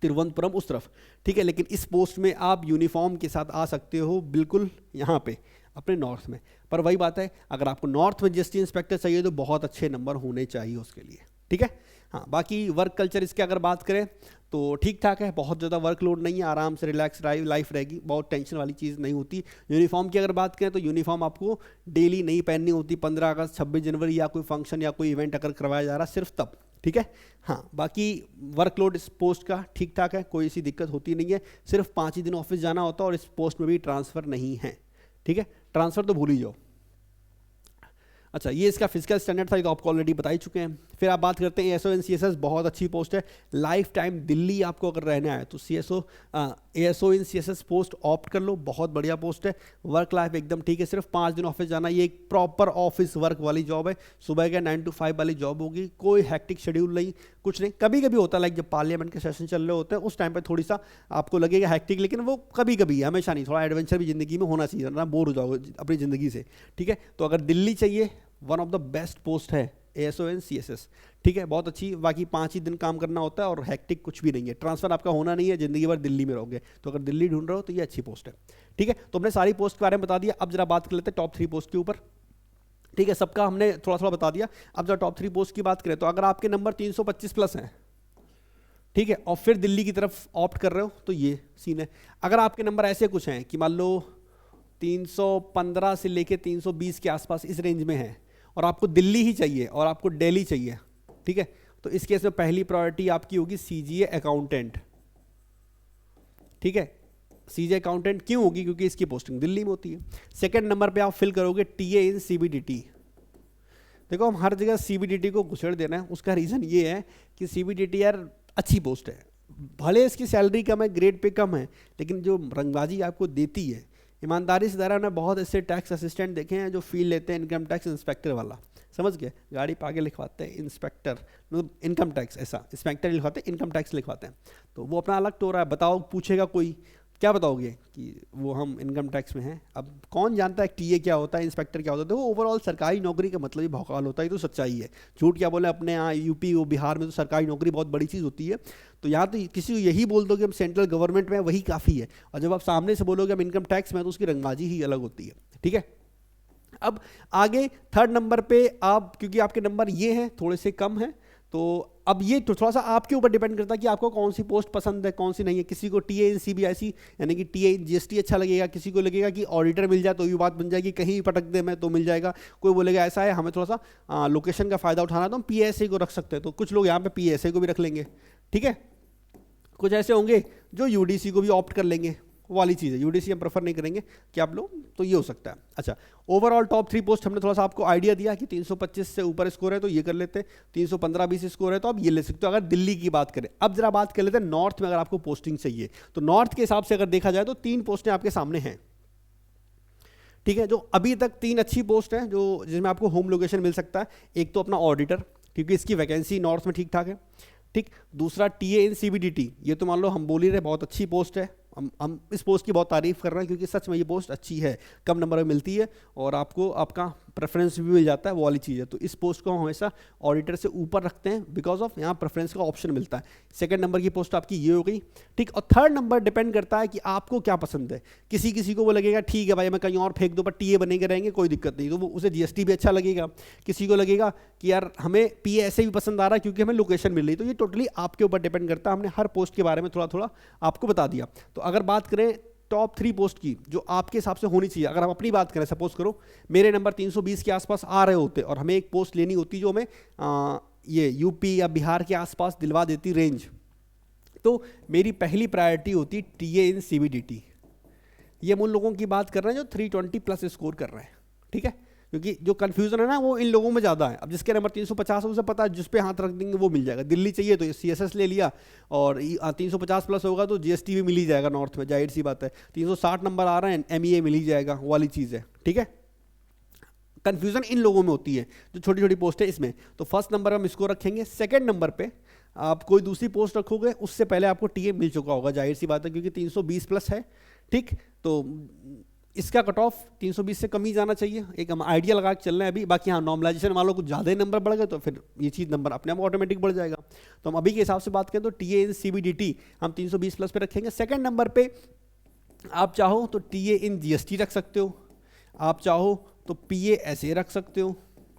तिरुवनंतपुरम उस तरफ, ठीक है। लेकिन इस पोस्ट में आप यूनिफॉर्म के साथ आ सकते हो बिल्कुल यहाँ पे अपने नॉर्थ में। पर वही बात है, अगर आपको नॉर्थ में जीएसटी इंस्पेक्टर चाहिए तो बहुत अच्छे नंबर होने चाहिए उसके लिए, ठीक है। हाँ, बाकी वर्क कल्चर इसके अगर बात करें तो ठीक ठाक है, बहुत ज़्यादा वर्कलोड नहीं है, आराम से रिलैक्स लाइफ रहेगी, बहुत टेंशन वाली चीज़ नहीं होती। यूनिफॉर्म की अगर बात करें तो यूनिफॉर्म आपको डेली नहीं पहननी होती, 15 अगस्त 26 जनवरी या कोई फंक्शन या कोई इवेंट अगर करवाया जा रहा सिर्फ तब, ठीक है। हाँ, बाकी वर्कलोड इस पोस्ट का ठीक ठाक है, कोई ऐसी दिक्कत होती नहीं है, सिर्फ 5 ही दिन ऑफिस जाना होता है, और इस पोस्ट में भी ट्रांसफ़र नहीं है, ठीक है, ट्रांसफ़र तो भूल ही जाओ। अच्छा, ये इसका फिजिकल स्टैंडर्ड था, ये तो आपको ऑलरेडी बता ही चुके हैं। फिर आप बात करते हैं एएसओ एंड सीएसएस, बहुत अच्छी पोस्ट है, लाइफ टाइम दिल्ली आपको अगर रहना है तो एएसओ इन सीएसएस पोस्ट ऑप्ट कर लो, बहुत बढ़िया पोस्ट है, वर्क लाइफ एकदम ठीक है, सिर्फ 5 दिन ऑफिस जाना, ये एक प्रॉपर ऑफिस वर्क वाली जॉब है, सुबह के 9 to 5 वाली जॉब होगी, कोई हैक्टिक शेड्यूल नहीं, कुछ नहीं। कभी कभी होता है, लाइक जब पार्लियामेंट के सेशन चल रहे होते हैं उस टाइम पर थोड़ी सा आपको लगेगा हैक्टिक, लेकिन वो कभी कभी, हमेशा नहीं, थोड़ा एडवेंचर भी जिंदगी में होना चाहिए ना, बोर हो जाओगे अपनी ज़िंदगी से, ठीक है। तो अगर दिल्ली चाहिए, one of the best post है एएसओ एंड सीएसएस, ठीक है, बहुत अच्छी। बाकी 5 ही दिन काम करना होता है और हैक्टिक कुछ भी नहीं है, ट्रांसफर आपका होना नहीं है, जिंदगी भर दिल्ली में रहोगे, तो अगर दिल्ली ढूंढ रहे हो तो ये अच्छी पोस्ट है, ठीक है। तो हमने सारी पोस्ट के बारे में बता दिया, अब जरा बात कर लेते हैं टॉप 3 पोस्ट के ऊपर, ठीक है। सबका हमने थोड़ा थोड़ा बता दिया, अब जरा टॉप 3 पोस्ट की बात करें तो अगर आपके नंबर 325 प्लस हैं ठीक है, और फिर दिल्ली की तरफ ऑप्ट कर रहे हो तो ये सीन है। अगर आपके नंबर ऐसे कुछ हैं कि मान लो 315 से लेके 320 के आसपास इस रेंज में है और आपको दिल्ली ही चाहिए और आपको दिल्ली चाहिए, ठीक है, तो इस केस में पहली प्रायोरिटी आपकी होगी सीजीए अकाउंटेंट। ठीक है, सीजीए अकाउंटेंट क्यों होगी? क्योंकि इसकी पोस्टिंग दिल्ली में होती है। सेकंड नंबर पे आप फिल करोगे टीए इन सीबीडीटी। देखो हम हर जगह सीबीडीटी को घुसेड़ देना है, उसका रीज़न ये है कि सीबीडीटी यार अच्छी पोस्ट है, भले इसकी सैलरी कम है, ग्रेड पे कम है, लेकिन जो रंगबाजी आपको देती है, ईमानदारी से दरा ने बहुत ऐसे टैक्स असिस्टेंट देखे हैं जो फील लेते हैं इनकम टैक्स इंस्पेक्टर वाला, समझ गए, गाड़ी पे आगे लिखवाते हैं इंस्पेक्टर, मतलब इनकम टैक्स, ऐसा इंस्पेक्टर लिखवाते हैं, इनकम टैक्स लिखवाते हैं, तो वो अपना अलग तो रहा है। बताओ, पूछेगा कोई, क्या बताओगे कि वो हम इनकम टैक्स में हैं? अब कौन जानता है टीए क्या होता है, इंस्पेक्टर क्या होता है? देखो ओवरऑल सरकारी नौकरी का मतलब ही भौकाल होता है, तो सच्चाई है, झूठ क्या बोले। अपने यहाँ यूपी और बिहार में तो सरकारी नौकरी बहुत बड़ी चीज़ होती है, तो यहाँ तो किसी को यही बोल दो कि हम सेंट्रल गवर्नमेंट में, वही काफ़ी है। और जब आप सामने से बोलोगे हम इनकम टैक्स में, तो उसकी रंगबाजी ही अलग होती है। ठीक है, अब आगे थर्ड नंबर पे आप, क्योंकि आपके नंबर ये हैं थोड़े से कम हैं, तो अब ये तो थोड़ा सा आपके ऊपर डिपेंड करता है कि आपको कौन सी पोस्ट पसंद है, कौन सी नहीं है। किसी को टीए इन सीबीआईसी यानी कि टीए इन जीएसटी अच्छा लगेगा, किसी को लगेगा कि ऑडिटर मिल जाए तो ये बात बन जाएगी, कहीं पटक दे मैं तो मिल जाएगा, कोई बोलेगा ऐसा है हमें थोड़ा सा लोकेशन का फ़ायदा उठाना है तो हम पीएसए को रख सकते हैं, तो कुछ लोग यहाँ पे पीएसए को भी रख लेंगे। ठीक है, कुछ ऐसे होंगे जो यूडीसी को भी ऑप्ट कर लेंगे, वो वाली चीज़ है, यूडीसी हम प्रेफर नहीं करेंगे कि आप लोग, तो ये हो सकता है। अच्छा, ओवरऑल टॉप 3 पोस्ट हमने थोड़ा सा आपको आइडिया दिया कि 325 से ऊपर स्कोर है तो ये कर लेते हैं, 315-20 स्कोर है तो आप ये ले सकते हो अगर दिल्ली की बात करें। अब जरा बात कर लेते हैं नॉर्थ में, अगर आपको पोस्टिंग चाहिए तो नॉर्थ के हिसाब से अगर देखा जाए तो 3 पोस्टें आपके सामने हैं। ठीक है, जो अभी तक 3 अच्छी पोस्ट हैं जो जिसमें आपको होम लोकेशन मिल सकता है। एक तो अपना ऑडिटर, क्योंकि इसकी वैकेंसी नॉर्थ में ठीक ठाक है। ठीक, दूसरा टीए इन सीबीडीटी, ये तो मान लो हम बोल ही रहे बहुत अच्छी पोस्ट है, हम इस पोस्ट की बहुत तारीफ कर रहे हैं क्योंकि सच में ये पोस्ट अच्छी है, कम नंबर में मिलती है और आपको आपका प्रेफरेंस भी मिल जाता है, वो वाली चीज़ है। तो इस पोस्ट को हम हमेशा ऑडिटर से ऊपर रखते हैं बिकॉज ऑफ यहाँ प्रेफरेंस का ऑप्शन मिलता है। सेकंड नंबर की पोस्ट आपकी ये हो गई। ठीक, और थर्ड नंबर डिपेंड करता है कि आपको क्या पसंद है। किसी किसी को वो लगेगा ठीक है भाई मैं कहीं और फेंक दूँ पर टीए बने के रहेंगे, कोई दिक्कत नहीं, तो वो उसे जीएसटी भी अच्छा लगेगा। किसी को लगेगा कि यार हमें पीए ऐसे भी पसंद आ रहा है क्योंकि हमें लोकेशन मिल रही, तो ये टोटली आपके ऊपर डिपेंड करता है। हमने हर पोस्ट के बारे में थोड़ा थोड़ा आपको बता दिया। तो अगर बात करें टॉप 3 पोस्ट की जो आपके हिसाब से होनी चाहिए, अगर हम अपनी बात करें, सपोज करो मेरे नंबर 320 के आसपास आ रहे होते और हमें एक पोस्ट लेनी होती जो हमें ये यूपी या बिहार के आसपास दिलवा देती रेंज, तो मेरी पहली प्रायोरिटी होती टीए इन सीबीडीटी। ये हम उन लोगों की बात कर रहे हैं जो 320 प्लस स्कोर कर रहे हैं। ठीक है, क्योंकि जो कन्फ्यूजन है ना वो इन लोगों में ज़्यादा है। अब जिसके नंबर 350 है उसे पता है जिस पे हाथ रख देंगे वो मिल जाएगा। दिल्ली चाहिए तो सीएसएस ले लिया और 350 प्लस होगा तो जीएसटी भी मिल ही जाएगा नॉर्थ में, जाहिर सी बात है। 360 नंबर आ रहे हैं एमईए मिल ही जाएगा, वो वाली चीज़ है। ठीक है, कन्फ्यूजन इन लोगों में होती है जो छोटी छोटी पोस्ट है इसमें। तो फर्स्ट नंबर हम इसको रखेंगे। सेकेंड नंबर पे आप कोई दूसरी पोस्ट रखोगे उससे पहले आपको टीए मिल चुका होगा, जाहिर सी बात है, क्योंकि 320 प्लस है। ठीक, तो इसका कट ऑफ 320 से कम ही जाना चाहिए, एक हम आइडिया लगा के चल रहे हैं अभी। बाकी हाँ, नॉर्मलाइजेशन वालों कुछ ज़्यादा ही नंबर बढ़ गए तो फिर ये चीज़ नंबर अपने आप ऑटोमेटिक बढ़ जाएगा। तो हम अभी के हिसाब से बात करें तो टीए इन सीबीडीटी हम 320 प्लस पे रखेंगे। सेकंड नंबर पे आप चाहो तो टीए इन जीएसटी रख सकते हो, आप चाहो तो पीए ऐसे रख सकते हो।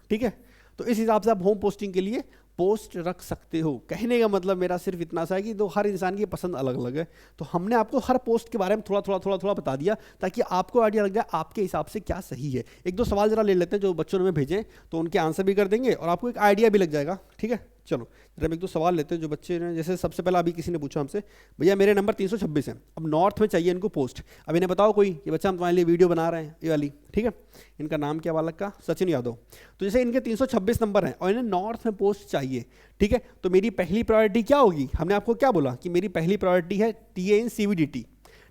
ठीक है, तो इस हिसाब से आप होम पोस्टिंग के लिए पोस्ट रख सकते हो। कहने का मतलब मेरा सिर्फ इतना सा है कि तो हर इंसान की पसंद अलग अलग है, तो हमने आपको हर पोस्ट के बारे में थोड़ा बता दिया ताकि आपको आइडिया लग जाए आपके हिसाब से क्या सही है। एक दो सवाल जरा ले लेते हैं जो बच्चों ने हमें भेजे, तो उनके आंसर भी कर देंगे और आपको एक आइडिया भी लग जाएगा। ठीक है, चलो जरा हम एक दो सवाल लेते हैं जो बच्चे ने, जैसे सबसे पहला अभी किसी ने पूछा हमसे, भैया मेरे नंबर 326 है, अब नॉर्थ में चाहिए इनको पोस्ट, अब इन्हें बताओ कोई ये बच्चा हम तुम्हारे लिए वीडियो बना रहे हैं ये वाली। ठीक है, इनका नाम क्या बालक का, सचिन यादव। तो जैसे इनके 326 नंबर हैं और इन्हें नॉर्थ में पोस्ट चाहिए। ठीक है, तो मेरी पहली प्रायोरिटी क्या होगी, हमने आपको क्या बोला कि मेरी पहली प्रायोरिटी है टीए इन सीबीडीटी।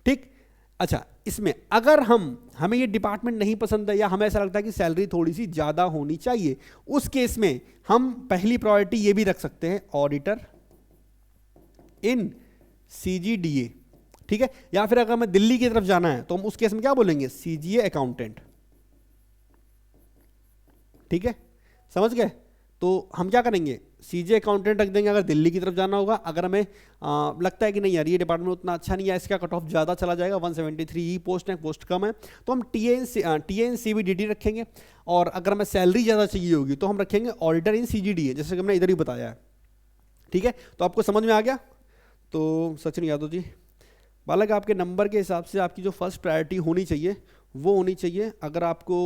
ठीक, अच्छा इसमें अगर हमें ये डिपार्टमेंट नहीं पसंद है या हमें ऐसा लगता है कि सैलरी थोड़ी सी ज़्यादा होनी चाहिए, उस केस में हम पहली प्रायोरिटी ये भी रख सकते हैं ऑडिटर इन सीजीडीए। ठीक है, या फिर अगर हमें दिल्ली की तरफ जाना है तो हम उस केस में क्या बोलेंगे, सीजीए अकाउंटेंट। ठीक है, समझ गए। तो हम क्या करेंगे, सीजे अकाउंटेंट रख देंगे अगर दिल्ली की तरफ जाना होगा। अगर हमें लगता है कि नहीं यार ये डिपार्टमेंट उतना अच्छा नहीं है, इसका कट ऑफ ज़्यादा चला जाएगा, 173 ही पोस्ट है, पोस्ट कम है, तो हम टीए इन सीबीडीटी रखेंगे। और अगर हमें सैलरी ज़्यादा चाहिए होगी तो हम रखेंगे ऑडिटर इन सीजीडीए, जैसे कि हमने इधर ही बताया है। ठीक है, तो आपको समझ में आ गया। तो सचिन यादव जी, बालक आपके नंबर के हिसाब से आपकी जो फर्स्ट प्रायोरिटी होनी चाहिए वो होनी चाहिए, अगर आपको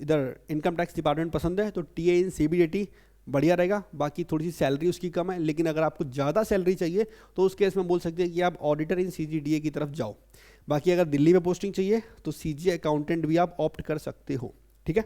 इधर इनकम टैक्स डिपार्टमेंट पसंद है तो TA इन CBDT बढ़िया रहेगा। बाकी थोड़ी सी सैलरी उसकी कम है, लेकिन अगर आपको ज़्यादा सैलरी चाहिए तो उस केस में बोल सकते हैं कि आप ऑडिटर इन CGDA की तरफ जाओ। बाकी अगर दिल्ली में पोस्टिंग चाहिए तो CGA अकाउंटेंट भी आप ऑप्ट कर सकते हो। ठीक है,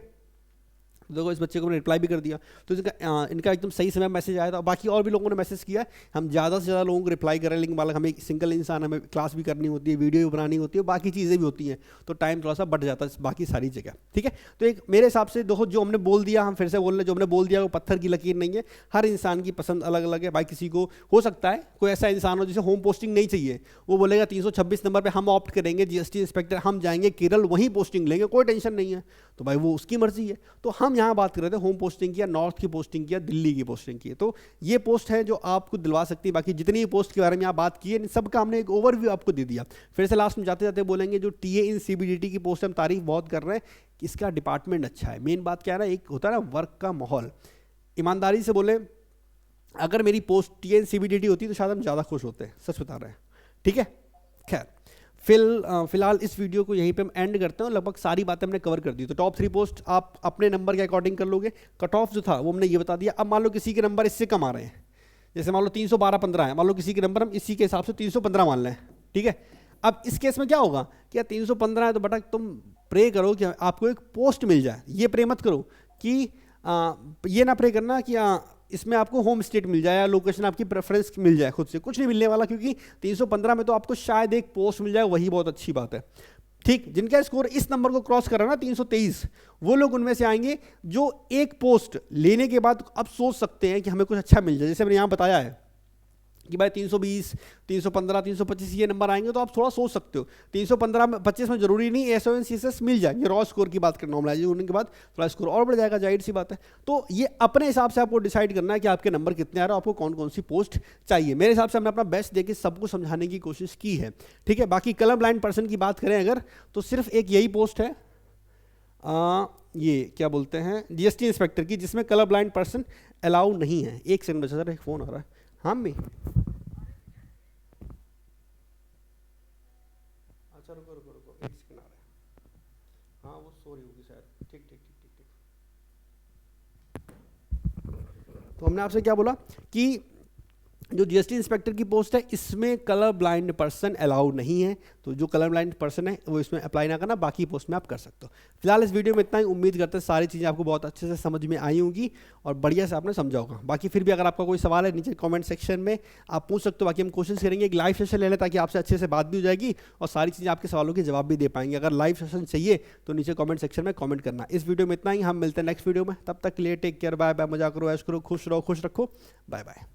देखो इस बच्चे को मैंने रिप्लाई भी कर दिया, तो इनका एकदम सही समय मैसेज आया था। बाकी और भी लोगों ने मैसेज किया है, हम ज़्यादा से ज़्यादा लोगों को रिप्लाई करें, लेकिन बालक हमें एक सिंगल इंसान, हमें क्लास भी करनी होती है, वीडियो भी बनानी होती है, बाकी चीज़ें भी होती हैं, तो टाइम थोड़ा सा बढ़ जाता है बाकी सारी जगह। ठीक है, तो एक मेरे हिसाब से देखो जो हमने बोल दिया, हम फिर से बोल रहे, जो हमने बोल दिया वो पत्थर की लकीर नहीं है। हर इंसान की पसंद अलग अलग है भाई। किसी को हो सकता है कोई ऐसा इंसान हो जिसे होम पोस्टिंग नहीं चाहिए, वो बोलेगा 326 नंबर पर हम ऑप्ट करेंगे GST इंस्पेक्टर, हम जाएंगे केरल, वहीं पोस्टिंग लेंगे, कोई टेंशन नहीं है, तो भाई वो उसकी मर्जी है। तो हम यहाँ बात कर रहे थे होम पोस्टिंग की, या नॉर्थ की पोस्टिंग की, या दिल्ली की पोस्टिंग की। तो ये पोस्ट है जो आपको दिलवा सकती है। बाकी जितनी पोस्ट के बारे में आप बात की है, सबका हमने एक ओवरव्यू आपको दे दिया। फिर से लास्ट में जाते जाते बोलेंगे जो TA इन CBDT की पोस्ट हम तारीफ बहुत कर रहे हैं कि इसका डिपार्टमेंट अच्छा है। मेन बात क्या है ना, एक होता है ना वर्क का माहौल। ईमानदारी से बोले, अगर मेरी पोस्ट TA इन CBDT होती तो शायद हम ज़्यादा खुश होते हैं, सच बता रहे हैं। ठीक है, खैर फिलहाल इस वीडियो को यहीं पे हम एंड करते हैं। लगभग सारी बातें हमने कवर कर दी। तो टॉप 3 पोस्ट आप अपने नंबर के अकॉर्डिंग कर लोगे। कट ऑफ जो था वो हमने ये बता दिया। अब मान लो किसी के नंबर इससे कम आ रहे हैं, जैसे मान लो 312-15 है, मान लो किसी के नंबर हम इसी के हिसाब से 315 मान लें। ठीक है, अब इस केस में क्या होगा कि 315 है तो बेटा तुम प्रे करो कि आपको एक पोस्ट मिल जाए। ये प्रे मत करो कि ये ना प्रे करना कि इसमें आपको होम स्टेट मिल जाए या लोकेशन आपकी प्रेफरेंस मिल जाए। खुद से कुछ नहीं मिलने वाला, क्योंकि 315 में तो आपको शायद एक पोस्ट मिल जाए, वही बहुत अच्छी बात है। ठीक, जिनका स्कोर इस नंबर को क्रॉस कर रहा है ना 323, वो लोग उनमें से आएंगे जो एक पोस्ट लेने के बाद अब सोच सकते हैं कि हमें कुछ अच्छा मिल जाए। जैसे मैंने यहाँ बताया है कि भाई 320, 315, 325 ये नंबर आएंगे तो आप थोड़ा सोच सकते हो। 315-25 में जरूरी नहीं SON CSS मिल जाएंगे, रॉ स्कोर की बात करें, नॉर्मलाइजेशन होने के बाद थोड़ा स्कोर और बढ़ जाएगा, जाहिर सी बात है। तो ये अपने हिसाब से आपको डिसाइड करना है कि आपके नंबर कितने आ रहे हैं, आपको कौन कौन सी पोस्ट चाहिए। मेरे हिसाब से हमने अपना बेस्ट देके सबको समझाने की कोशिश की है। ठीक है, बाकी कलर ब्लाइंड पर्सन की बात करें अगर, तो सिर्फ एक यही पोस्ट है, ये क्या बोलते हैं GST इंस्पेक्टर की, जिसमें कलर ब्लाइंड पर्सन अलाउ नहीं है। एक सेकंड बचा सर, एक फ़ोन आ रहा है। हाँ मी, अच्छा रुको रुको रुको, एक सेकंड आ रहा है। हाँ वो सॉरी होगी शायद। ठीक ठीक ठीक ठीक ठीक। तो हमने आपसे क्या बोला कि जो GST इंस्पेक्टर की पोस्ट है इसमें कलर ब्लाइंड पर्सन अलाउड नहीं है। तो जो कलर ब्लाइंड पर्सन है वो इसमें अप्लाई ना करना, बाकी पोस्ट में आप कर सकते हो। फिलहाल इस वीडियो में इतना ही। उम्मीद करते हैं सारी चीज़ें आपको बहुत अच्छे से समझ में आई होंगी और बढ़िया से आपने समझा होगा। बाकी फिर भी अगर आपका कोई सवाल है नीचे कमेंट सेक्शन में आप पूछ सकते हो। बाकी हम कोशिश करेंगे एक लाइव सेशन ले लें ताकि आपसे अच्छे से बात भी हो जाएगी और सारी चीज़ें आपके सवालों के जवाब भी दे पाएंगे। अगर लाइव सेशन चाहिए तो नीचे कमेंट सेक्शन में कमेंट करना। इस वीडियो में इतना ही, हम मिलते हैं नेक्स्ट वीडियो में। तब तक के लिए टेक केयर, बाय बाय, मजा करो, ऐश करो, खुश रहो, खुश रखो, बाय बाय।